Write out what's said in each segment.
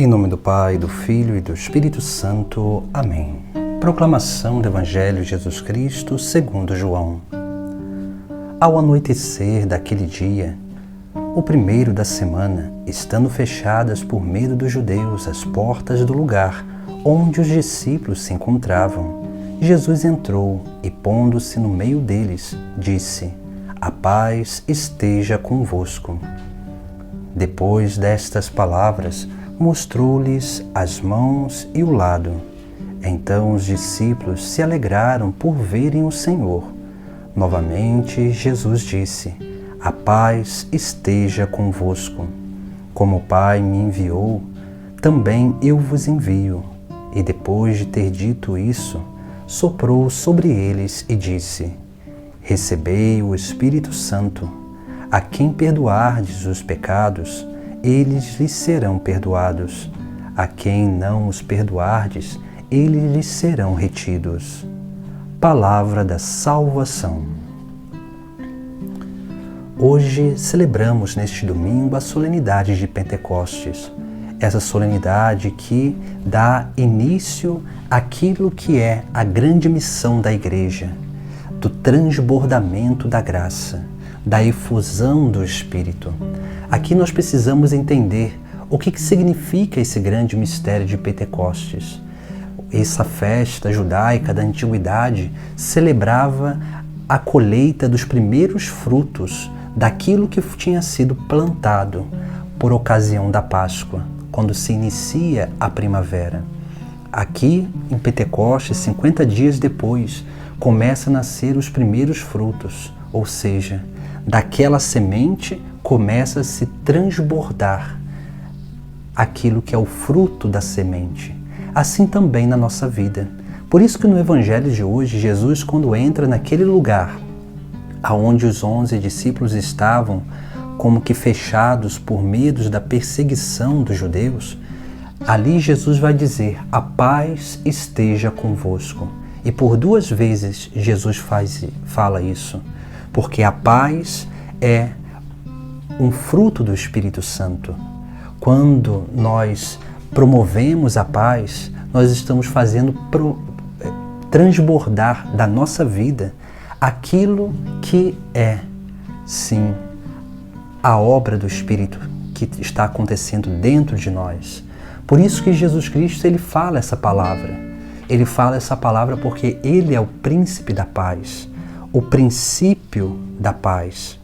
Em nome do Pai, do Filho e do Espírito Santo. Amém. Proclamação do Evangelho de Jesus Cristo segundo João. Ao anoitecer daquele dia, o primeiro da semana, estando fechadas por medo dos judeus as portas do lugar onde os discípulos se encontravam, Jesus entrou e, pondo-se no meio deles, disse: A paz esteja convosco. Depois destas palavras, mostrou-lhes as mãos e o lado. Então os discípulos se alegraram por verem o Senhor. Novamente Jesus disse: A paz esteja convosco. Como o Pai me enviou, também eu vos envio. E depois de ter dito isso, soprou sobre eles e disse: Recebei o Espírito Santo. A quem perdoardes os pecados, eles lhes serão perdoados. A quem não os perdoardes, eles lhes serão retidos. Palavra da salvação. Hoje celebramos neste domingo a solenidade de Pentecostes. Essa solenidade que dá início àquilo que é a grande missão da Igreja, do transbordamento da graça, da efusão do Espírito. Aqui nós precisamos entender o que significa esse grande mistério de Pentecostes. Essa festa judaica da antiguidade celebrava a colheita dos primeiros frutos daquilo que tinha sido plantado por ocasião da Páscoa, quando se inicia a primavera. Aqui, em Pentecostes, 50 dias depois, começa a nascer os primeiros frutos, ou seja, daquela semente começa a se transbordar aquilo que é o fruto da semente. Assim também na nossa vida. Por isso que no Evangelho de hoje, Jesus, quando entra naquele lugar aonde os 11 discípulos estavam como que fechados por medos da perseguição dos judeus, ali Jesus vai dizer: a paz esteja convosco. E por 2 vezes Jesus fala isso, porque a paz é um fruto do Espírito Santo. Quando nós promovemos a paz, nós estamos fazendo transbordar da nossa vida aquilo que é, sim, a obra do Espírito que está acontecendo dentro de nós. Por isso que Jesus Cristo, ele fala essa palavra. Ele fala essa palavra porque ele é o príncipe da paz, o princípio da paz,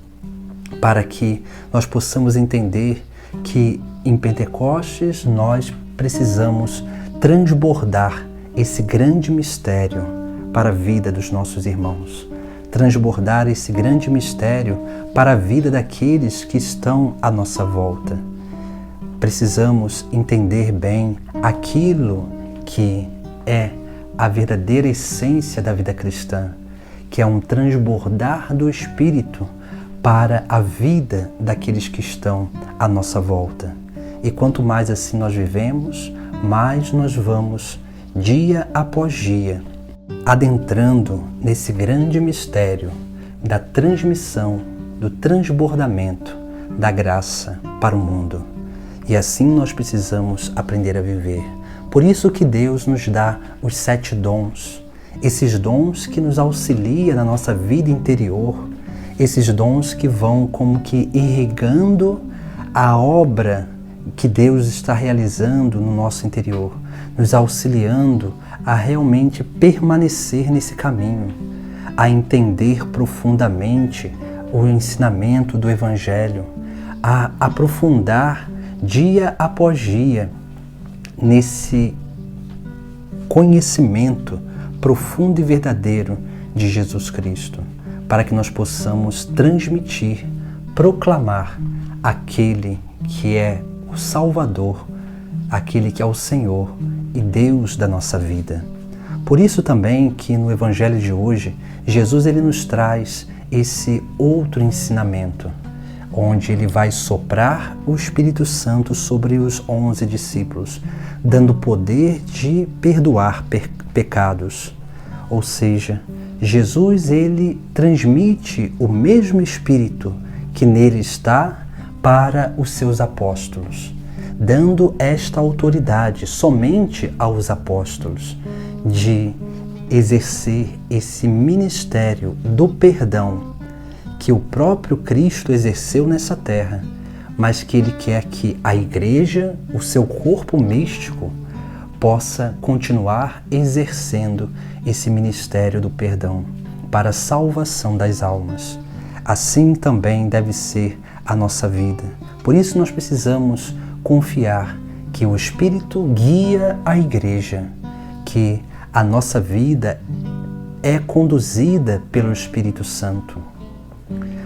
para que nós possamos entender que em Pentecostes nós precisamos transbordar esse grande mistério para a vida dos nossos irmãos, transbordar esse grande mistério para a vida daqueles que estão à nossa volta. Precisamos entender bem aquilo que é a verdadeira essência da vida cristã, que é um transbordar do Espírito para a vida daqueles que estão à nossa volta. E quanto mais assim nós vivemos, mais nós vamos, dia após dia, adentrando nesse grande mistério da transmissão, do transbordamento da graça para o mundo. E assim nós precisamos aprender a viver. Por isso que Deus nos dá os 7 dons, esses dons que nos auxiliam na nossa vida interior, esses dons que vão como que irrigando a obra que Deus está realizando no nosso interior, nos auxiliando a realmente permanecer nesse caminho, a entender profundamente o ensinamento do Evangelho, a aprofundar dia após dia nesse conhecimento profundo e verdadeiro de Jesus Cristo, para que nós possamos transmitir, proclamar aquele que é o Salvador, aquele que é o Senhor e Deus da nossa vida. Por isso também que no Evangelho de hoje, Jesus ele nos traz esse outro ensinamento, onde ele vai soprar o Espírito Santo sobre os 11 discípulos, dando poder de perdoar pecados. Ou seja, Jesus ele transmite o mesmo Espírito que nele está para os seus apóstolos, dando esta autoridade somente aos apóstolos de exercer esse ministério do perdão que o próprio Cristo exerceu nessa terra, mas que Ele quer que a Igreja, o seu corpo místico, possa continuar exercendo esse ministério do perdão para a salvação das almas. Assim também deve ser a nossa vida. Por isso nós precisamos confiar que o Espírito guia a Igreja, que a nossa vida é conduzida pelo Espírito Santo.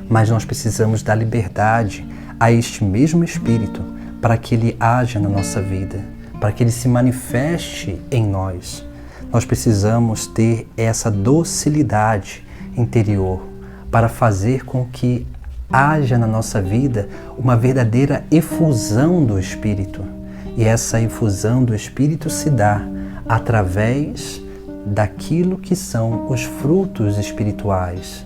Mas nós precisamos dar liberdade a este mesmo Espírito para que Ele haja na nossa vida, para que Ele se manifeste em nós. Nós precisamos ter essa docilidade interior para fazer com que haja na nossa vida uma verdadeira efusão do Espírito. E essa efusão do Espírito se dá através daquilo que são os frutos espirituais,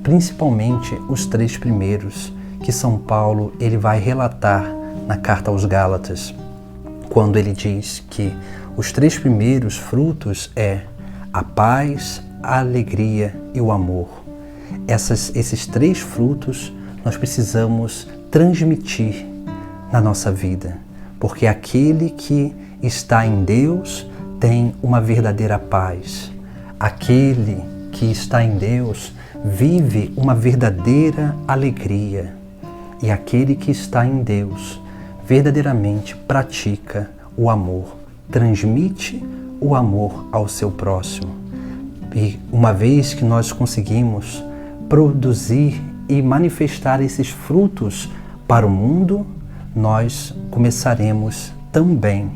principalmente os 3 primeiros, que São Paulo ele vai relatar na carta aos Gálatas, quando ele diz que os 3 primeiros frutos é a paz, a alegria e o amor. Esses 3 frutos nós precisamos transmitir na nossa vida, porque aquele que está em Deus tem uma verdadeira paz. Aquele que está em Deus vive uma verdadeira alegria. E aquele que está em Deus verdadeiramente pratica o amor, transmite o amor ao seu próximo. E uma vez que nós conseguimos produzir e manifestar esses frutos para o mundo, nós começaremos também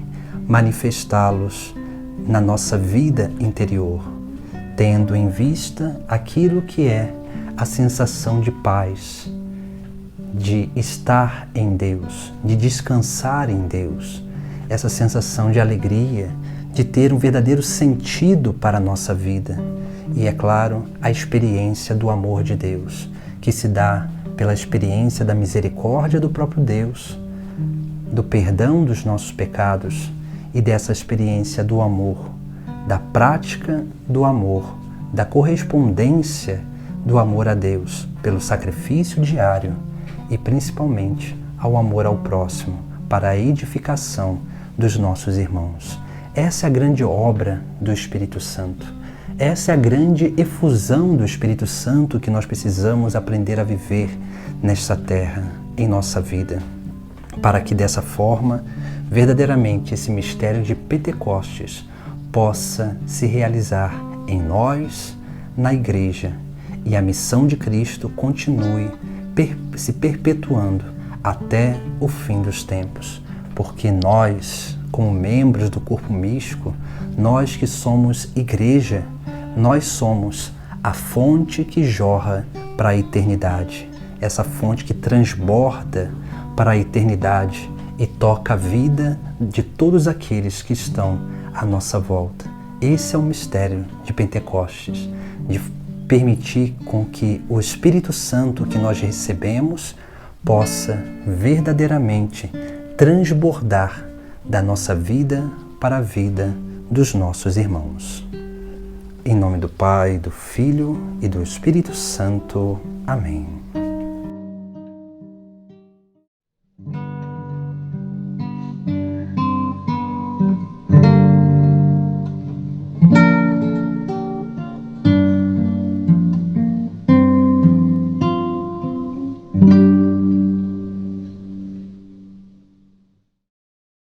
manifestá-los na nossa vida interior, tendo em vista aquilo que é a sensação de paz, de estar em Deus, de descansar em Deus, essa sensação de alegria, de ter um verdadeiro sentido para a nossa vida. E, é claro, a experiência do amor de Deus, que se dá pela experiência da misericórdia do próprio Deus, do perdão dos nossos pecados e dessa experiência do amor, da prática do amor, da correspondência do amor a Deus pelo sacrifício diário e principalmente ao amor ao próximo, para a edificação dos nossos irmãos. Essa é a grande obra do Espírito Santo. Essa é a grande efusão do Espírito Santo que nós precisamos aprender a viver nesta terra, em nossa vida, para que dessa forma, verdadeiramente, esse mistério de Pentecostes possa se realizar em nós, na Igreja, e a missão de Cristo continue se perpetuando até o fim dos tempos, porque nós, como membros do corpo místico, nós que somos Igreja, nós somos a fonte que jorra para a eternidade, essa fonte que transborda para a eternidade e toca a vida de todos aqueles que estão à nossa volta. Esse é o mistério de Pentecostes, de permitir com que o Espírito Santo que nós recebemos possa verdadeiramente transbordar da nossa vida para a vida dos nossos irmãos. Em nome do Pai, do Filho e do Espírito Santo. Amém.